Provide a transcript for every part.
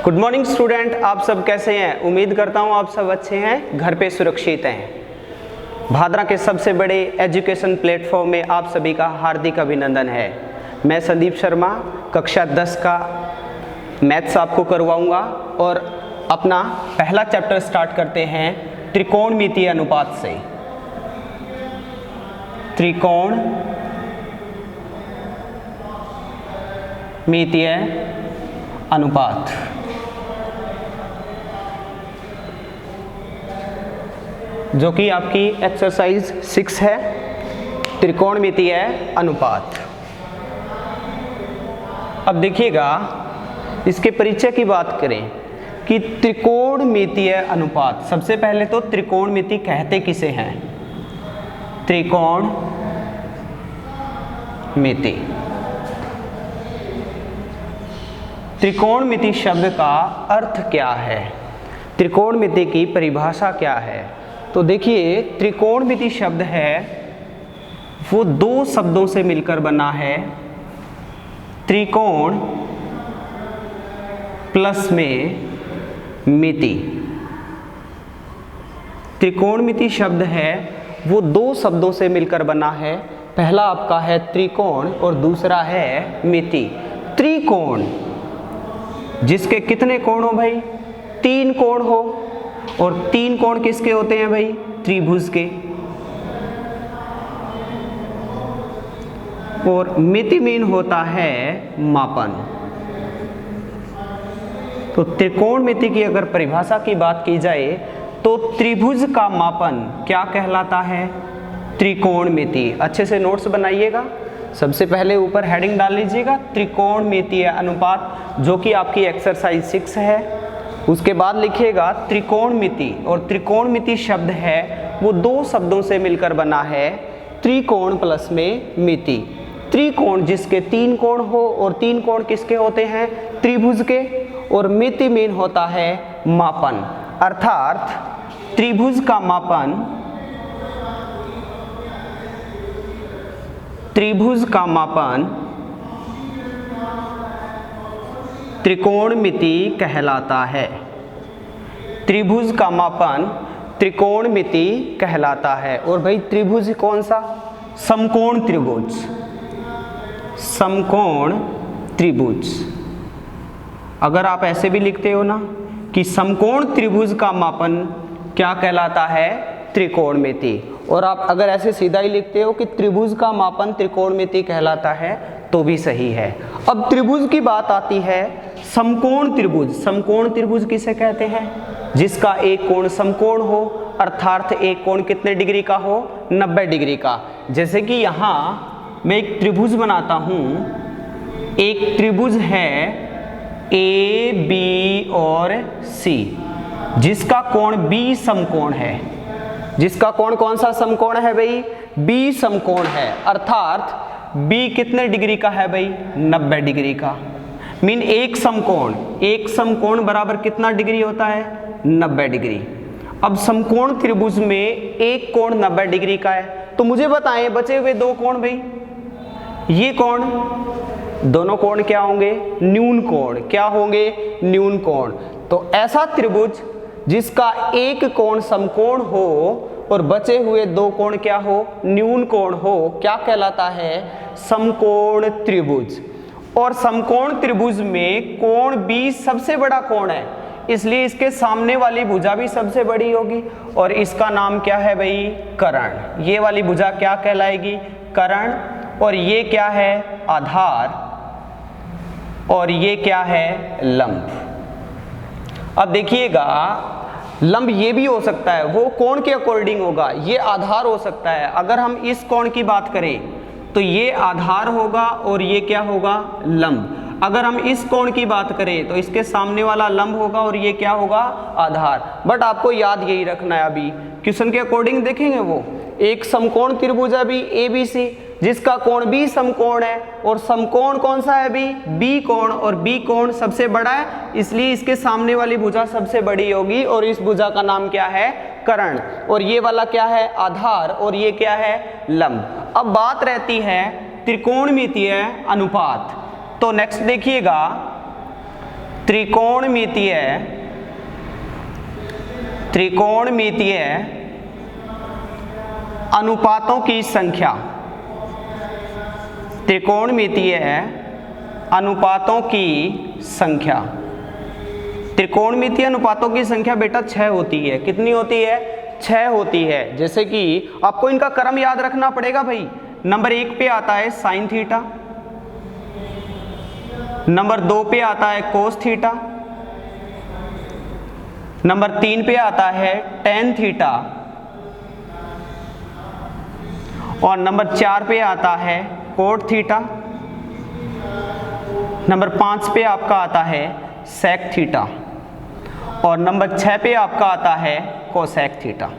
Good morning student, आप सब कैसे हैं। उम्मीद करता हूं आप सब अच्छे हैं, घर पे सुरक्षित हैं। भादरा के सबसे बड़े एजुकेशन प्लेटफॉर्म में आप सभी का हार्दिक अभिनंदन है। मैं संदीप शर्मा कक्षा 10 का मैथ्स आपको करवाऊंगा और अपना पहला चैप्टर स्टार्ट करते हैं त्रिकोणमितीय अनुपात से। त्रिकोणमितीय अनुपात जो कि आपकी एक्सरसाइज 6 है, त्रिकोणमितीय अनुपात। अब देखिएगा, इसके परिचय की बात करें कि त्रिकोणमितीय अनुपात, सबसे पहले तो त्रिकोणमिति कहते किसे हैं। त्रिकोणमिति, त्रिकोणमिति शब्द का अर्थ क्या है, त्रिकोणमिति की परिभाषा क्या है। तो देखिए, त्रिकोणमिति शब्द है वो दो शब्दों से मिलकर बना है। त्रिकोण प्लस में मिति। त्रिकोणमिति शब्द है वो दो शब्दों से मिलकर बना है। पहला आपका है त्रिकोण और दूसरा है मिति। त्रिकोण जिसके कितने कोण हो भाई, 3 कोण हो, और 3 कोण किसके होते हैं भाई, त्रिभुज के। और मिति मीन होता है मापन। तो त्रिकोणमिति की अगर परिभाषा की बात की जाए तो त्रिभुज का मापन क्या कहलाता है, त्रिकोणमिति। अच्छे से नोट्स बनाइएगा। सबसे पहले ऊपर हेडिंग डाल लीजिएगा त्रिकोणमितीय अनुपात, जो कि आपकी एक्सरसाइज 6 है। उसके बाद लिखिएगा त्रिकोणमिति, और त्रिकोणमिति शब्द है वो दो शब्दों से मिलकर बना है, त्रिकोण प्लस में मिति। त्रिकोण जिसके 3 कोण हो, और 3 कोण किसके होते हैं, त्रिभुज के। और मिति मीन होता है मापन, अर्थात त्रिभुज का मापन, त्रिभुज का मापन त्रिकोणमिति कहलाता है। त्रिभुज का मापन त्रिकोणमिति कहलाता है। और भाई त्रिभुज कौन सा, समकोण त्रिभुज। समकोण त्रिभुज, अगर आप ऐसे भी लिखते हो ना कि समकोण त्रिभुज का मापन क्या कहलाता है, त्रिकोणमिति। और आप अगर ऐसे सीधा ही लिखते हो कि त्रिभुज का मापन त्रिकोणमिति कहलाता है तो भी सही है। अब त्रिभुज की बात आती है, समकोण त्रिभुज। समकोण त्रिभुज किसे कहते हैं, जिसका एक कोण समकोण हो, अर्थात एक कोण कितने डिग्री का हो, 90 डिग्री का। जैसे कि यहाँ मैं एक त्रिभुज बनाता हूँ। एक त्रिभुज है ए बी और सी, जिसका कोण बी समकोण है। जिसका कोण कौन सा समकोण है भाई, बी समकोण है। अर्थात बी कितने डिग्री का है भाई, 90 डिग्री का। मीन एक समकोण बराबर कितना डिग्री होता है, 90 डिग्री। अब समकोण त्रिभुज में एक कोण 90 डिग्री का है, तो मुझे बताएं बचे हुए 2 कोण भाई, ये कोण, दोनों कोण क्या होंगे, न्यून कोण। क्या होंगे, न्यून कोण। तो ऐसा त्रिभुज जिसका एक कोण समकोण हो और बचे हुए 2 कोण क्या हो, न्यून कोण हो, क्या कहलाता है, समकोण त्रिभुज। और समकोण त्रिभुज में कोण बी सबसे बड़ा कोण है, इसलिए इसके सामने वाली भुजा भी सबसे बड़ी होगी, और इसका नाम क्या है भाई, कर्ण। ये वाली भुजा क्या कहलाएगी, कर्ण। और ये क्या है, आधार। और ये क्या है, लंब। अब देखिएगा, लंब ये भी हो सकता है, वो कोण के अकॉर्डिंग होगा। ये आधार हो सकता है। अगर हम इस कोण की बात करें तो ये आधार होगा और ये क्या होगा, लंब। अगर हम इस कोण की बात करें तो इसके सामने वाला लंब होगा और ये क्या होगा, आधार। बट आपको याद यही रखना है, अभी क्वेश्चन के अकॉर्डिंग देखेंगे वो। एक समकोण त्रिभुज है भी ABC, जिसका कोण बी समकोण है, और समकोण कौन सा है भी, बी कोण। और बी कोण सबसे बड़ा है, इसलिए इसके सामने वाली भुजा सबसे बड़ी होगी, और इस भुजा का नाम क्या है, कर्ण। और ये वाला क्या है, आधार। और ये क्या है, लंब। अब बात रहती है त्रिकोणमितीय अनुपात। तो नेक्स्ट देखिएगा, त्रिकोणमितीय अनुपातों की संख्या, त्रिकोणमितीय अनुपातों की संख्या। त्रिकोणमितीय अनुपातों की संख्या बेटा 6 होती है। कितनी होती है? 6 होती है। जैसे कि आपको इनका क्रम याद रखना पड़ेगा भाई। नंबर 1 पे आता है साइन थीटा, नंबर 2 पे आता है कोस थीटा, नंबर 3 पे आता है टेन थीटा, और नंबर 4 पे आता है कोट थीटा, नंबर 5 पे आपका आता है सेक थीटा, और नंबर 6 पे आपका आता है कोसेक थीटा।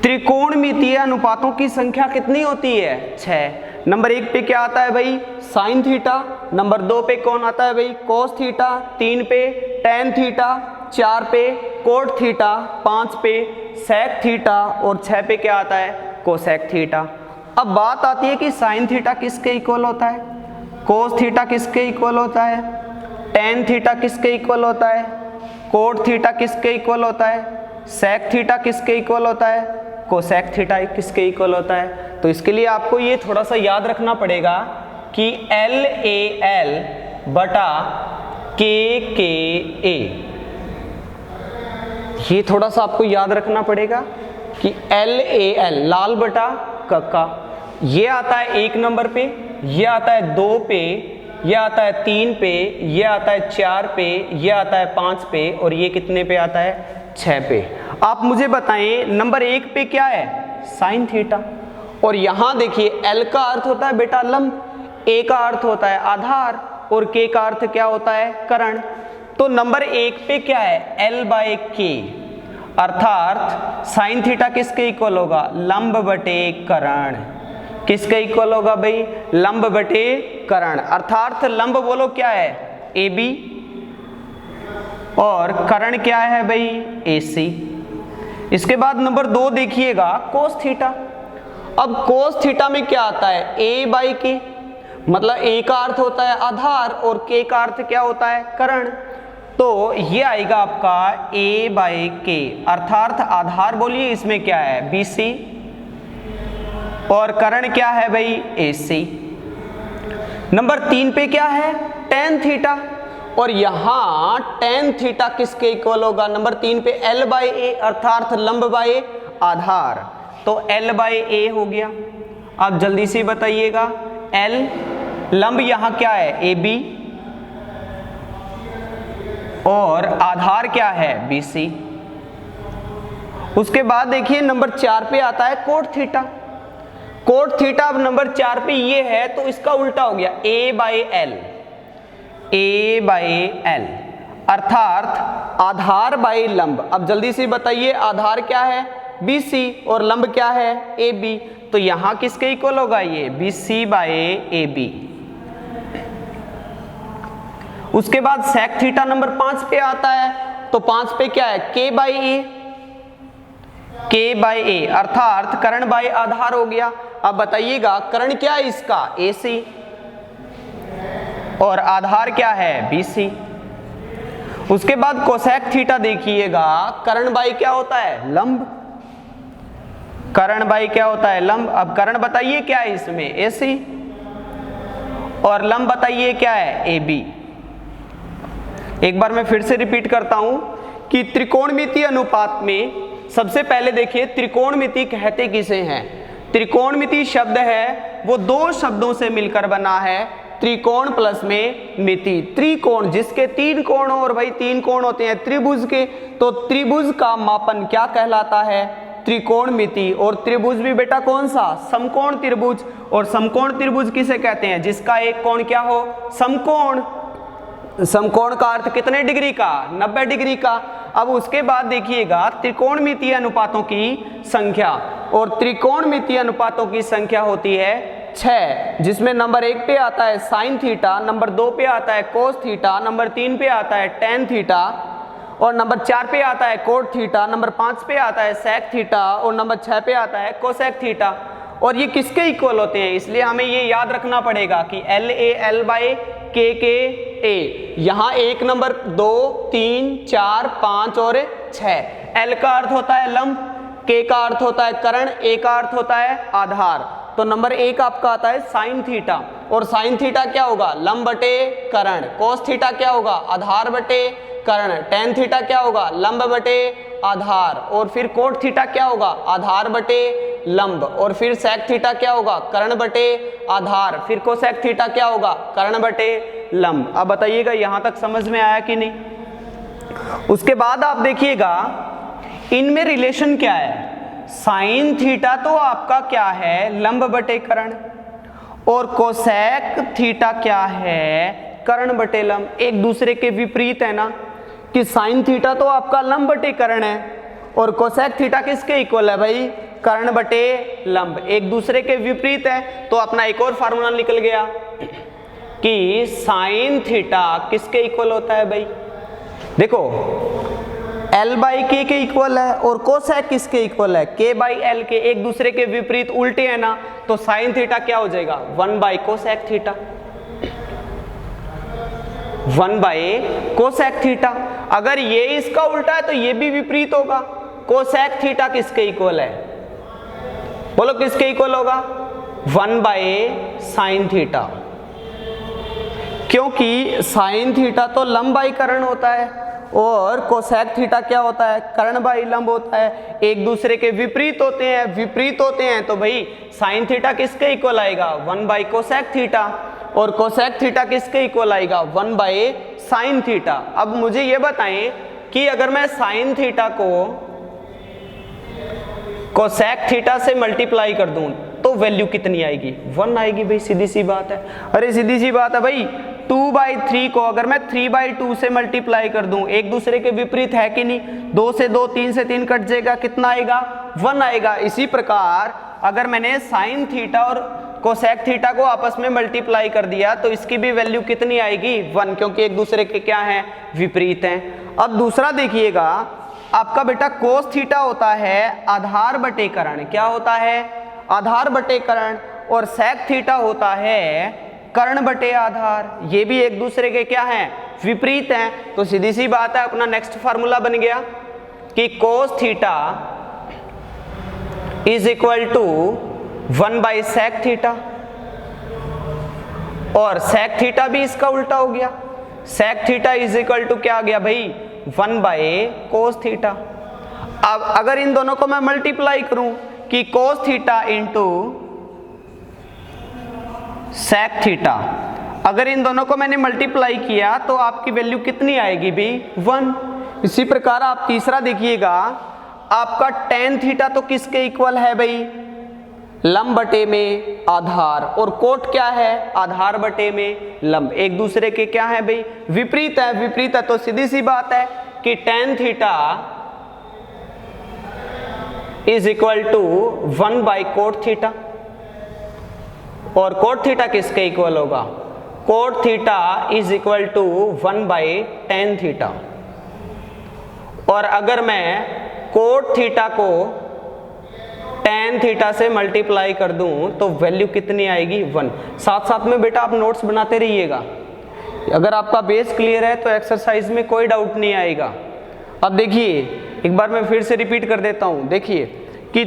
त्रिकोणमितीय अनुपातों की संख्या कितनी होती है? 6। नंबर 1 पे क्या आता है भाई? साइन थीटा, नंबर 2 पे कौन आता है भाई? कोस थीटा, 3 पे टेन थीटा, 4 पे कोट थीटा, 5 पे सेक थीटा, और 6 पे क्या आता है? Cosec theta. अब बात आती है कि साइन थीटा किसके इक्वल होता है, कोस थीटा किसके इक्वल होता है, टेन थीटा किसके इक्वल होता है, कोट थीटा किसके इक्वल होता है, सेक थीटा किसके इक्वल होता है, कोसेक थीटा किसके इक्वल होता है। तो इसके लिए आपको ये थोड़ा सा याद रखना पड़ेगा कि LAL बटा KKA, ये थोड़ा सा आपको याद रखना पड़ेगा कि LAL लाल बटा कक्का, ये आता है 1 नंबर पे, ये आता है 2 पे, ये आता है 3 पे, ये आता है 4 पे, ये आता है 5 पे, और ये कितने पे आता है? 6 पे। आप मुझे बताएं नंबर 1 पे क्या है? Sine theta. और यहां देखिए L का अर्थ होता है बेटा लंब, A का अर्थ होता है आधार, और K का अर्थ क्या होता है? कर्ण। तो नंबर 1 पे क्या है? L/K, अर्थात साइन थीटा किसके इक्वल होगा? लंब बटे कर्ण। किसके इक्वल होगा भाई? लंब बटे कर्ण। अर्थात लंब बोलो क्या है? AB, और कर्ण क्या है भाई? AC। इसके बाद नंबर 2 देखिएगा कोस थीटा। अब कोस थीटा में क्या आता है? A/K, मतलब A का अर्थ होता है आधार और K का अर्थ क्या होता है? कर्ण। तो ये आएगा आपका A/K, अर्थात आधार बोलिए इसमें क्या है? BC, और कर्ण क्या है भाई? AC। नंबर 3 पे क्या है? टेन थीटा, और यहां टेन थीटा किसके इक्वल होगा? नंबर 3 पे L/A, अर्थात लंब बाय आधार। तो L/A हो गया। अब जल्दी से बताइएगा, L लंब यहां क्या है? AB, और आधार क्या है? BC। उसके बाद देखिए नंबर 4 पे आता है कोट थीटा। कोट थीटा अब नंबर 4 पे ये है, तो इसका उल्टा हो गया A/L, A/L, अर्थात आधार बाय लंब। अब जल्दी से बताइए आधार क्या है? BC, और लंब क्या है? AB। तो यहां किसके इक्वल होगा? ये BC/AB। उसके बाद सेक थीटा नंबर 5 पे आता है, तो 5 पे क्या है? K/A, K/A, अर्थात कर्ण बाय आधार हो गया। अब बताइएगा कर्ण क्या है इसका? AC, और आधार क्या है? BC। उसके बाद कोसेक थीटा देखिएगा, कर्ण बाय क्या होता है? लंब। कर्ण बाय क्या होता है? लंब। अब कर्ण बताइए क्या है इसमें? AC, और लंब बताइए क्या है? AB। एक बार मैं फिर से रिपीट करता हूं कि त्रिकोणमितीय अनुपात में सबसे पहले देखिए त्रिकोणमिति कहते किसे हैं? त्रिकोणमिति शब्द है वो 2 शब्दों से मिलकर बना है, त्रिकोण प्लस में मिति। त्रिकोण जिसके 3 कोण हो, और भाई 3 कोण होते हैं त्रिभुज के, तो त्रिभुज का मापन क्या कहलाता है? त्रिकोणमिति। और त्रिभुज भी बेटा कौन सा? समकोण त्रिभुज। और समकोण त्रिभुज किसे कहते हैं? जिसका एक कोण क्या हो? समकोण। समकोण का अर्थ कितने डिग्री का? 90 डिग्री का। अब उसके बाद देखिएगा त्रिकोणमितीय अनुपातों की संख्या, और त्रिकोणमितीय अनुपातों की संख्या होती है 6, जिसमें नंबर 1 पे आता है साइन थीटा, नंबर 2 पे आता है कोस थीटा, नंबर 3 पे आता है टेन थीटा, और नंबर 4 पे आता है कोट थीटा, नंबर 5 पे आता है सेक थीटा, और नंबर 6 पे आता है कोसेक थीटा। और ये किसके इक्वल होते हैं? इसलिए हमें ये याद रखना पड़ेगा कि LAL/KK ए, यहाँ 1 नंबर 2 3 4 5 और 6। एल का अर्थ होता है लंब, के का अर्थ होता है कर्ण, ए का अर्थ होता है आधार। तो नंबर 1 आपका आता है साइन थीटा, और साइन थीटा क्या होगा, लंब बटे कर्ण। कोस थीटा क्या होगा, आधार बटे कर्ण। टेन थीटा क्या होगा, लंब बटे आधार। और फिर कोट थीटा क्या होगा, आधार बटे लंब। और फिर सेक थीटा क्या होगा, कर्ण बटे आधार। फिर कोसेक थीटा क्या होगा, कर्ण बटे लंब। अब बताइएगा यहां तक समझ में आया कि नहीं। उसके बाद आप देखिएगा इनमें रिलेशन क्या है। साइन थीटा तो आपका क्या है, लंब बटे कर्ण, और कोसेक थीटा क्या है, कर्ण बटे लंब। एक दूसरे के विपरीत है ना, कि साइन थीटा तो आपका लंब बटे कर्ण है और कोसेक थीटा किसके इक्वल है भाई, कर्ण बटे लंब। एक दूसरे के विपरीत है, तो अपना एक और फार्मूला निकल गया कि साइन थीटा किसके इक्वल होता है भाई, देखो L बाई के इक्वल है, और कोसेक किसके इक्वल है, K बाई L के। एक दूसरे के विपरीत उल्टे है ना, तो साइन थीटा क्या हो जाएगा, 1 by cosec theta, 1 by cosec theta. अगर ये इसका उल्टा है तो ये भी विपरीत होगा। कोसेक थीटा किसके इक्वल है, बोलो किसके इक्वल होगा, 1 बाई साइन थीटा, क्योंकि साइन थीटा तो लंब बाई कर्ण होता है और कोसेक थीटा क्या होता है, कर्ण बाई लंब होता है। एक दूसरे के विपरीत होते हैं तो भाई साइन थीटा किसके इक्वल आएगा, 1 बाई कोसेक थीटा, और कोसेक थीटा किसके इक्वल आएगा, 1 बाई साइन थीटा। अब मुझे ये बताएं कि अगर मैं साइन थीटा को कोसेक थीटा से मल्टीप्लाई कर दूं तो वैल्यू कितनी आएगी, 1 आएगी भाई, सीधी सी बात है। अरे सीधी सी बात है भाई, 2/3 को अगर मैं 3/2 से मल्टीप्लाई कर दूं, एक दूसरे के विपरीत है कि नहीं, 2 से 2 3 से 3 कट जाएगा, कितना आएगा, 1 आएगा। इसी प्रकार अगर मैंने साइन थीटा और कोसेक थीटा को आपस में मल्टीप्लाई कर दिया तो इसकी भी वैल्यू कितनी आएगी, 1, क्योंकि एक दूसरे के क्या हैं, विपरीत हैं। अब दूसरा देखिएगा, आपका बेटा कोस थीटा होता है आधार बटे कर्ण, क्या होता है, आधार बटे कर्ण, और सेक थीटा होता है कर्ण बटे आधार। ये भी एक दूसरे के क्या हैं, विपरीत हैं। तो सीधी सी बात है, अपना नेक्स्ट फार्मूला बन गया कि cos theta is equal to 1 by sec theta, और सेक थीटा भी इसका उल्टा हो गया, sec theta is equal to क्या आ गया भाई, 1 बाई कोस थीटा। अब अगर इन दोनों को मैं मल्टीप्लाई करूं कि cos theta into sec theta, अगर इन दोनों को मैंने मल्टीप्लाई किया तो आपकी वैल्यू कितनी आएगी भी, 1। इसी प्रकार आप तीसरा देखिएगा, आपका टेन थीटा तो किसके इक्वल है भाई, लंब बटे में आधार, और कोट क्या है, आधार बटे में लंब। एक दूसरे के क्या है भाई, विपरीत है, तो सीधी सी बात है कि tan theta is equal to 1 by cot theta, और कोट थीटा किसके इक्वल होगा, cot theta is equal to 1 by tan theta. और अगर मैं कोट थीटा को टेन थीटा से मल्टीप्लाई कर दूं तो वैल्यू कितनी आएगी, 1। साथ साथ में बेटा आप नोट्स बनाते रहिएगा, अगर आपका बेस क्लियर है तो एक्सरसाइज में कोई डाउट नहीं आएगा। अब देखिए एक बार मैं फिर से रिपीट कर देता हूं, देखिए कि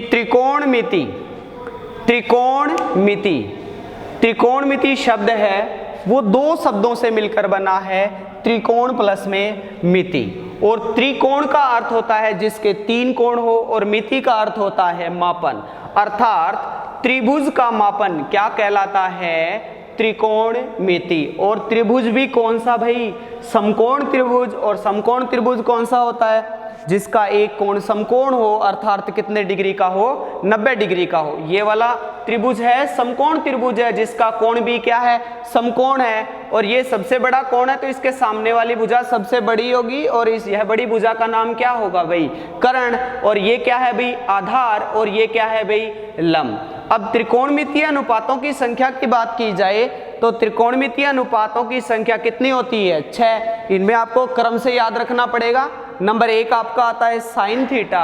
त्रिकोणमिति शब्द है वो 2 शब्दों से मिलकर बना है, त्रिकोण प्लस में मिति। और त्रिकोण का अर्थ होता है जिसके 3 कोण हो, और मिति का अर्थ होता है मापन। अर्थात त्रिभुज का मापन क्या कहलाता है, त्रिकोणमिति। और त्रिभुज भी कौन सा भाई, समकोण त्रिभुज। और समकोण त्रिभुज कौन सा होता है, जिसका एक कोण समकोण हो, अर्थात कितने डिग्री का हो, 90 डिग्री का हो। ये वाला त्रिभुज है समकोण त्रिभुज है, जिसका कोण भी क्या है, समकोण है। और ये सबसे बड़ा कोण है तो इसके सामने वाली भुजा सबसे बड़ी होगी, और यह बड़ी भुजा का नाम क्या होगा भाई, कर्ण। और ये क्या है भाई, आधार, और ये क्या है भाई, लंब। अब त्रिकोणमितीय अनुपातों की संख्या की बात की जाए तो त्रिकोणमितीय अनुपातों की संख्या कितनी होती है, 6। इनमें आपको क्रम से याद रखना पड़ेगा। नंबर 1 आपका आता है साइन थीटा,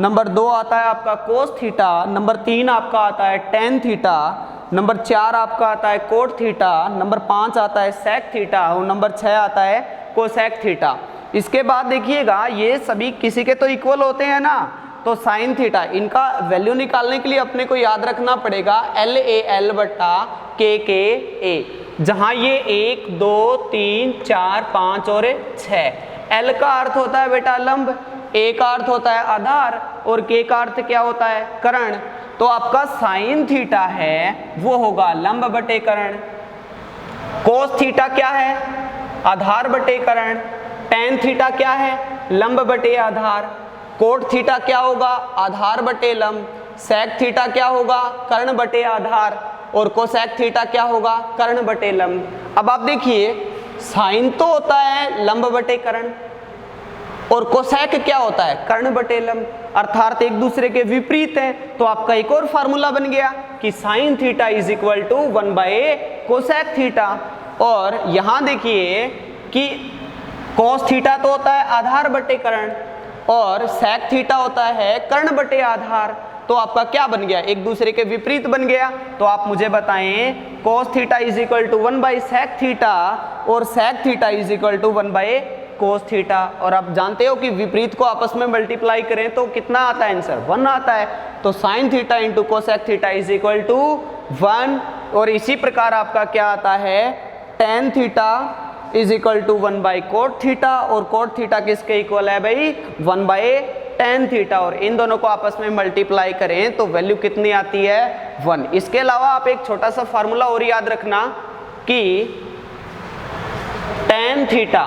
नंबर 2 आता है आपका कोस थीटा, नंबर 3 आपका आता है टेन थीटा, नंबर 4 आपका आता है कोट थीटा, नंबर 5 आता है सेक थीटा और नंबर 6 आता है कोसेक थीटा। इसके बाद देखिएगा ये सभी किसी के तो इक्वल होते हैं ना, तो साइन थीटा इनका वैल्यू निकालने के लिए अपने को याद रखना पड़ेगा LAL बटा KKA, जहां ये 1 2 3 4 5 और 6। L का अर्थ होता है बेटा लंब, A का अर्थ होता है आधार और K का अर्थ क्या होता है कर्ण। तो आपका साइन थीटा है वो होगा लंब बटे कर्ण, कोस थीटा क्या है आधार बटे कर्ण, टेन थीटा क्या है लंब बटे आधार, कोट थीटा क्या होगा आधार बटे लंब, सेक थीटा क्या होगा कर्ण बटे आधार और कोसेक थीटा क्या होगा कर्ण बटे लंब। अब आप देखिए साइन तो होता है लंब बटे कर्ण और कोसेक क्या होता है कर्ण बटे लंब, अर्थात एक दूसरे के विपरीत हैं। तो आपका एक और फार्मूला बन गया कि sine theta is equal to 1/a cosec theta. और यहां देखिए कि कोस थीटा तो होता है आधार बटे कर्ण और सेक थीटा होता है कर्ण बटे आधार, तो आपका क्या बन गया एक दूसरे के विपरीत बन गया। तो आप मुझे बताएं cos theta is equal to sec theta और sec theta is equal to 1/a cos theta. और आप जानते हो कि विपरीत को आपस में मल्टीप्लाई करें तो कितना आता है आंसर 1 आता है। तो sine theta into cosec theta is equal to 1। और इसी प्रकार आपका क्या आता है tan theta is equal to cot theta और कोट थीटा किसके इक्वल है भाई 1/टेन थीटा। और इन दोनों को आपस में मल्टीप्लाई करें तो वैल्यू कितनी आती है 1। इसके अलावा आप एक छोटा सा फार्मूला और याद रखना कि टेन थीटा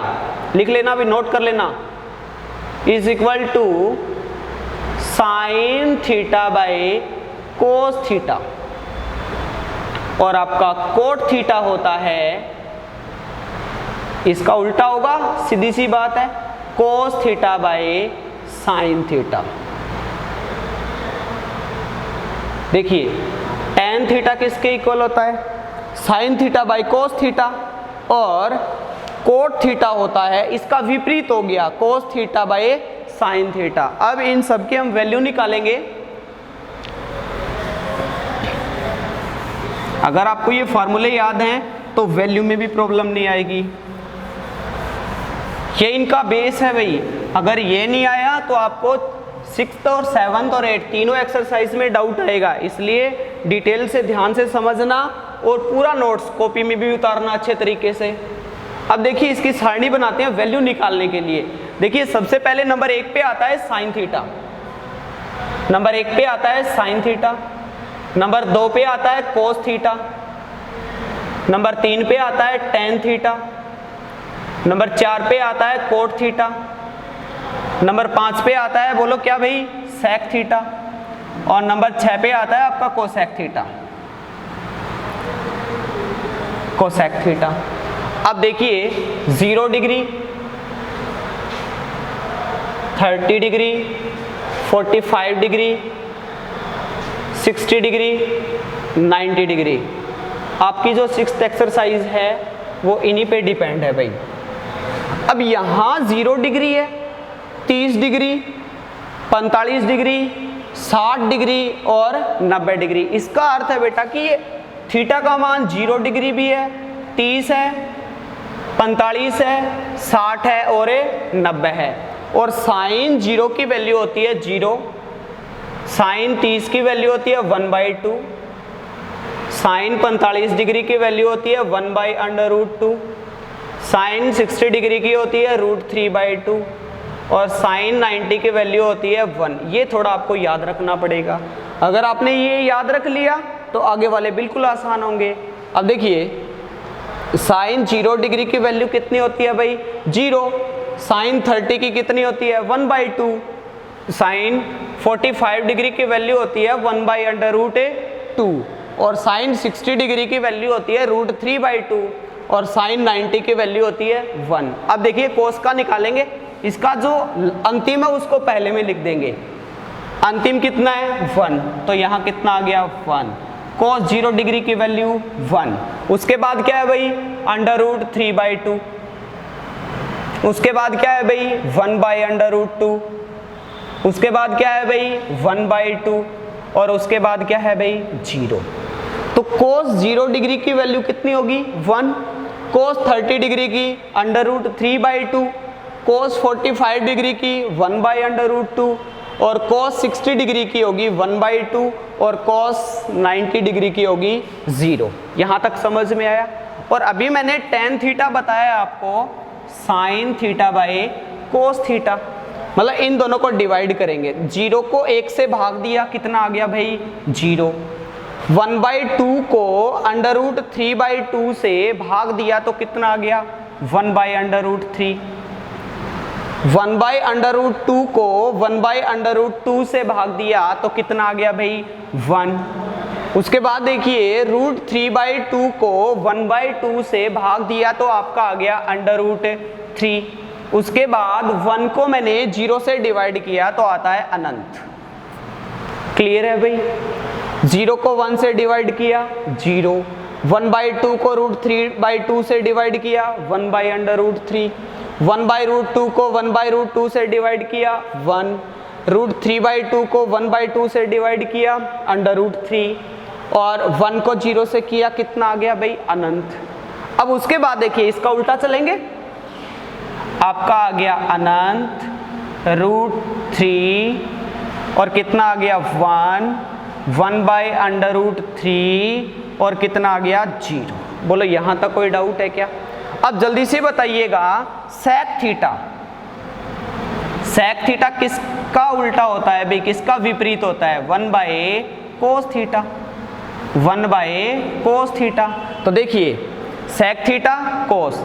लिख लेना, भी नोट कर लेना, is equal to sine theta by cos theta और आपका कोट थीटा होता है इसका उल्टा होगा, सीधी सी बात है cos theta by sine theta. देखिए टेन थीटा किसके इक्वल होता है sign theta by cos theta और कोट थीटा होता है इसका विपरीत हो गया cos theta by sine theta. अब इन सब की हम वैल्यू निकालेंगे। अगर आपको ये फॉर्मूले याद हैं तो वैल्यू में भी प्रॉब्लम नहीं आएगी, ये इनका बेस है भाई। अगर ये नहीं आया तो आपको 6th और 7th और 8th तीनों एक्सरसाइज में डाउट आएगा, इसलिए डिटेल से ध्यान से समझना और पूरा नोट्स कॉपी में भी उतारना अच्छे तरीके से। अब देखिए इसकी सारणी बनाते हैं वैल्यू निकालने के लिए। देखिए सबसे पहले नंबर 1 पे आता है साइन थीटा, नंबर 1 पे आता है साइन थीटा, नंबर 2 पे आता है कोस थीटा, नंबर 3 पे आता है टेन थीटा, नंबर 4 पे आता है कोट थीटा, नंबर 5 पे आता है बोलो क्या भाई सेक थीटा और नंबर 6 पे आता है आपका कोसेक थीटा, कोसेक थीटा। अब देखिए 0 degree 30 degree 45 degree 60 degree 90 degree, आपकी जो 6th एक्सरसाइज है वो इन्हीं पे डिपेंड है भाई। अब यहाँ 0 डिग्री है, 30 डिग्री 45 डिग्री 60 डिग्री और 90 डिग्री। इसका अर्थ है बेटा कि थीटा का मान 0 डिग्री भी है, 30 है, 45 है, 60 है और 90 है। और साइन 0 की वैल्यू होती है 0, साइन 30 की वैल्यू होती है 1/2, साइन 45 डिग्री की वैल्यू होती है 1/√2, साइन 60 डिग्री की होती है √3/2 और साइन 90 की वैल्यू होती है 1। ये थोड़ा आपको याद रखना पड़ेगा। अगर आपने ये याद रख लिया तो आगे वाले बिल्कुल आसान होंगे। अब देखिए साइन 0 डिग्री की वैल्यू कितनी होती है भाई 0, साइन 30 की कितनी होती है 1/2, साइन 45 डिग्री की वैल्यू होती है 1/√2 और साइन 60 डिग्री की वैल्यू होती है √3/2 और साइन 90 की वैल्यू होती है 1। अब देखिए कोस का निकालेंगे, इसका जो अंतिम है उसको पहले में लिख देंगे। अंतिम कितना है 1, तो यहाँ कितना आ गया 1। कोस 0 डिग्री की वैल्यू 1। उसके बाद क्या है भाई √3/2, उसके बाद क्या है भाई 1/√2, उसके बाद क्या है भाई 1/2 और उसके बाद क्या है भाई 0। तो कोस 0 डिग्री की वैल्यू कितनी होगी 1, कोस 30 डिग्री की √3/2, कोस 45 डिग्री की 1/√2 और कोस 60 डिग्री की होगी 1/2 और कोस 90 डिग्री की होगी 0। यहाँ तक समझ में आया। और अभी मैंने tan थीटा बताया आपको sin theta by cos theta, मतलब इन दोनों को डिवाइड करेंगे। 0 को 1 से भाग दिया, कितना आ गया भाई 0। 1/2 को √3/2 से भाग दिया तो कितना आ गया 1/√3। 1/√2 को 1/√2 से भाग दिया तो कितना आ गया भाई 1। उसके बाद देखिए √3/2 को 1/2 से भाग दिया तो आपका आ गया √3। उसके बाद 1 को मैंने 0 से डिवाइड किया तो आता है अनंत। क्लियर है भाई। 0 को 1 से डिवाइड किया 0, 1/2 को √3/2 से डिवाइड किया 1/√3, 1/√2 को 1/√2 से डिवाइड किया 1, √3/2 को 1/2 से डिवाइड किया √3 और 1 को 0 से किया, कितना आ गया भाई अनंत। अब उसके बाद देखिए इसका उल्टा चलेंगे, आपका आ गया अनंत √3 और कितना आ गया 1/√3 और कितना आ गया 0। बोलो यहां तक कोई डाउट है क्या? अब जल्दी से बताइएगा sec थीटा, sec थीटा किसका उल्टा होता है भाई, किसका विपरीत होता है 1/cos थीटा, 1/cos थीटा। तो देखिए sec थीटा cos,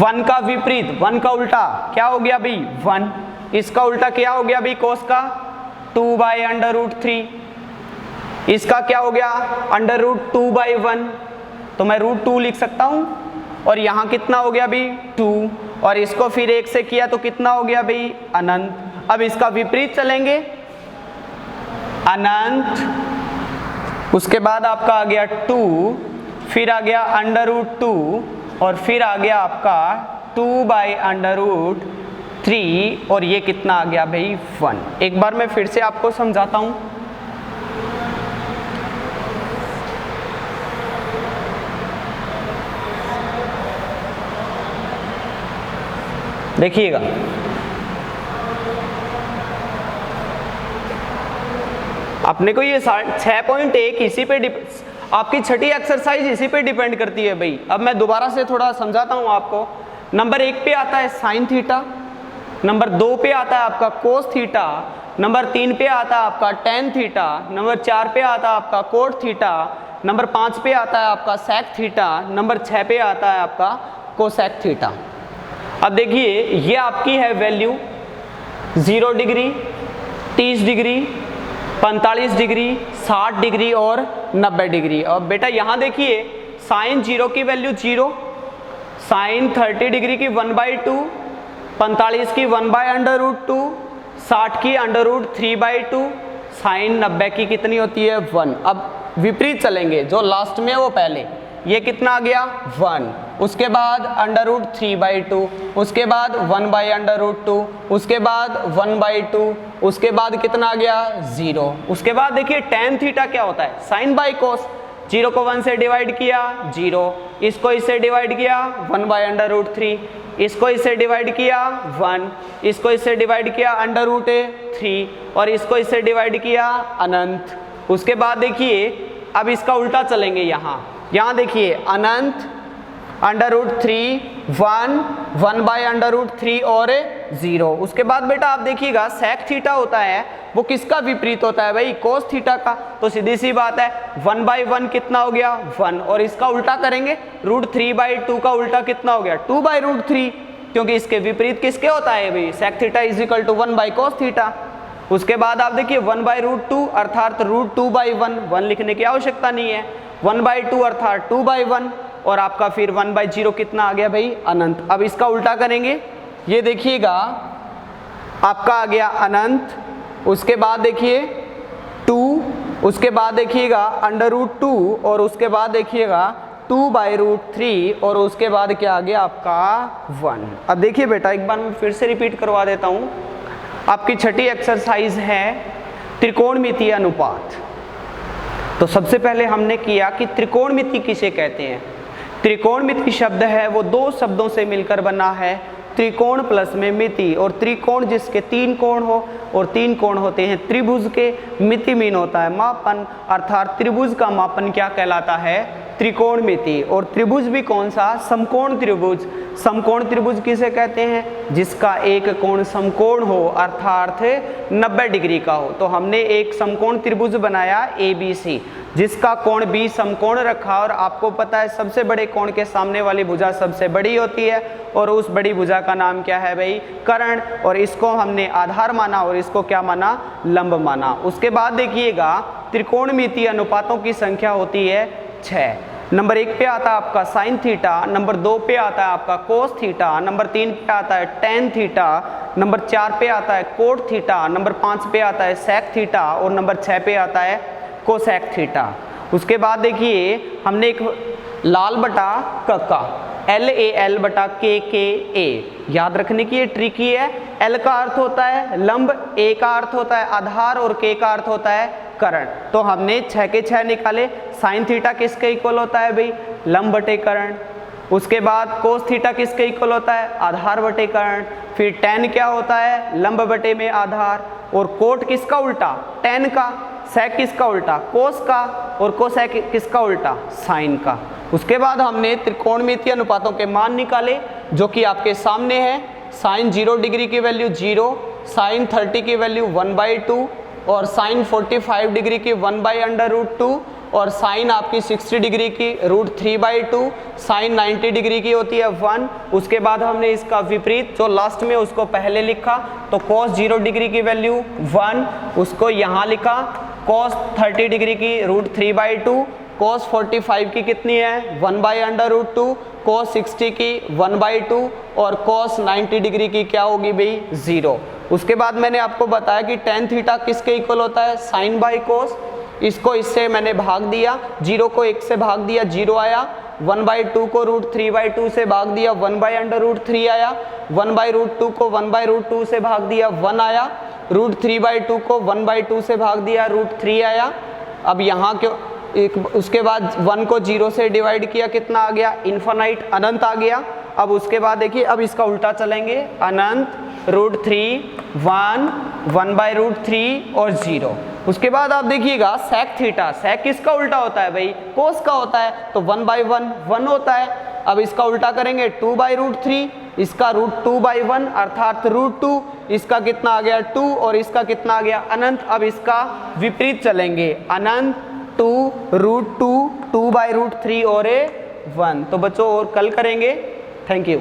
1 का विपरीत 1 का उल्टा क्या हो गया भाई 1, इसका उल्टा क्या हो गया भाई cos का 2/√3, इसका क्या हो गया √2/1, तो मैं √2 लिख सकता हूं और यहां कितना हो गया भाई 2 और इसको फिर 1 से किया तो कितना हो गया भाई अनंत। अब इसका विपरीत चलेंगे अनंत, उसके बाद आपका आ गया 2, फिर आ गया √2 और फिर आ गया आपका 2/√3 और ये कितना आ गया भाई 1। एक बार मैं फिर से आपको समझाता हूं। देखिएगा अपने को ये 6.1 इसी पे आपकी छठी एक्सरसाइज इसी पे डिपेंड करती है भाई। अब मैं दोबारा से थोड़ा समझाता हूं आपको। नंबर 1 पे आता है साइन थीटा, नंबर 2 पे आता है आपका कोस थीटा, नंबर 3 पे आता है आपका टेन थीटा, नंबर 4 पे आता है आपका कोट थीटा, नंबर 5 पे आता है आपका सेक थीटा, नंबर 6 पे आता है आपका कोसेक थीटा। अब देखिए ये आपकी है value 0 degree, 30 degree, 45 degree, 60 degree और 90 डिग्री। और बेटा यहाँ देखिए साइन 0 की वैल्यू 0, साइन 30 डिग्री की 1/2, 45 की 1/√2, 60 की √3/2, साइन 90 की कितनी होती है 1। अब विपरीत चलेंगे, जो लास्ट में वो पहले, ये कितना आ गया 1, उसके बाद √3/2, उसके बाद 1/√2, उसके बाद 1/2, उसके बाद कितना आ गया 0। उसके बाद देखिए टेन थीटा क्या होता है साइन बाई कोस, 0 को 1 से डिवाइड किया 0, इसको इससे डिवाइड किया 1/√3, इसको इससे डिवाइड किया 1, इसको इससे डिवाइड किया √3 और इसको इससे डिवाइड किया अनंत। उसके बाद देखिए अब इसका उल्टा चलेंगे, यहाँ देखिए अनंत √3, 1, 1/√3 और 0। उसके बाद बेटा आप देखिएगा सेक थीटा होता है वो किसका विपरीत होता है भाई कोस थीटा का। तो सीधी सी बात है 1/1 कितना हो गया 1 और इसका उल्टा करेंगे √3/2 का उल्टा कितना हो गया 2/√3, क्योंकि इसके विपरीत किसके होता है भाई sec theta is equal to 1/cos theta. उसके बाद आप देखिए 1/√2 अर्थात √2/1, 1 लिखने की आवश्यकता नहीं है, 1/2 अर्थात 2/1 और आपका फिर 1/0 कितना आ गया भाई अनंत। अब इसका उल्टा करेंगे, ये देखिएगा आपका आ गया अनंत, उसके बाद देखिए 2, उसके बाद देखिएगा √2 और उसके बाद देखिएगा 2/√3 और उसके बाद क्या आ गया आपका 1। अब देखिए बेटा एक बार मैं फिर से रिपीट करवा देता हूँ, आपकी छठी एक्सरसाइज है त्रिकोणमितीय अनुपात। तो सबसे पहले हमने किया कि त्रिकोणमिति किसे कहते हैं। त्रिकोणमिति शब्द है वो दो शब्दों से मिलकर बना है, त्रिकोण प्लस में मिति, और त्रिकोण जिसके तीन कोण हो और तीन कोण होते हैं त्रिभुज के, मिति मीन होता है मापन, अर्थात त्रिभुज का मापन क्या कहलाता है, त्रिकोणमिति। और त्रिभुज भी कौन सा, समकोण त्रिभुज। समकोण त्रिभुज किसे कहते हैं, जिसका एक कोण समकोण हो अर्थात 90 डिग्री का हो। तो हमने एक समकोण त्रिभुज बनाया ABC, जिसका कोण B समकोण रखा, और आपको पता है सबसे बड़े कोण के सामने वाली भुजा सबसे बड़ी होती है, और उस बड़ी भुजा का नाम क्या है भाई, कर्ण। और इसको हमने आधार माना और इसको क्या माना, लंब माना। उसके बाद देखिएगा त्रिकोणमितीय अनुपातों की संख्या होती है 6। नंबर 1 पे आता है आपका साइन थीटा, नंबर 2 पे आता है आपका कोस थीटा, नंबर 3 पे आता है टेन थीटा, नंबर 4 पे आता है कोट थीटा, नंबर 5 पे आता है सेक थीटा, और नंबर 6 पे आता है कोसेक थीटा। उसके बाद देखिए हमने एक लाल बटा कक्का, LAL बटा KKA, याद रखने की ये ट्रिकी है। L का अर्थ होता है लंब, A का अर्थ होता है आधार, और K का अर्थ होता है कर्ण। तो हमने 6 के 6 निकाले। साइन थीटा किसके इक्वल होता है भाई, लंब बटे कर्ण। उसके बाद कोस थीटा किसके इक्वल होता है, आधार बटे कर्ण। फिर टेन क्या होता है, लंब बटे में आधार। और कोट किसका उल्टा, टेन का। सेक किसका उल्टा, कोस का। और कोसेक किसका उल्टा, साइन का। उसके बाद हमने त्रिकोणमितीय अनुपातों के मान निकाले, जो कि आपके सामने है। साइन 0 डिग्री की वैल्यू 0, साइन 30 की वैल्यू 1/2, और साइन 45 डिग्री की 1/√2, और साइन आपकी 60 डिग्री की √3/2, साइन 90 डिग्री की होती है 1। उसके बाद हमने इसका विपरीत जो लास्ट में उसको पहले लिखा, तो cos 0 डिग्री की वैल्यू 1, उसको यहाँ लिखा। cos 30 डिग्री की √3/2, cos 45 की कितनी है 1/√2, cos 60 की 1/2, और cos 90 डिग्री की क्या होगी भाई 0। उसके बाद मैंने आपको बताया कि टेन थीटा किसके इक्वल होता है, साइन बाई कोस। इसको इससे मैंने भाग दिया, 0 को 1 से भाग दिया 0 आया, 1/2 को √3/2 से भाग दिया 1/√3 आया, 1/√2 को 1/√2 से भाग दिया 1 आया, √3/2 को 1/2 से भाग दिया √3 आया। अब यहाँ क्यों उसके बाद 1 को 0 से डिवाइड किया, कितना आ गया, इन्फिनाइट, अनंत आ गया। अब उसके बाद देखिए अब इसका उल्टा चलेंगे, अनंत, √3, 1, 1/√3 और 0। उसके बाद आप देखिएगा सेक थीटा, सेक किसका उल्टा होता है भाई, कोस का होता है, तो 1/1 1 होता है। अब इसका उल्टा करेंगे 2/√3, इसका √2/1 अर्थात √2, इसका कितना आ गया 2, और इसका कितना आ गया अनंत। अब इसका विपरीत चलेंगे, अनंत 2, √2, 2/√3 और 1। तो बच्चों और कल करेंगे। Thank you.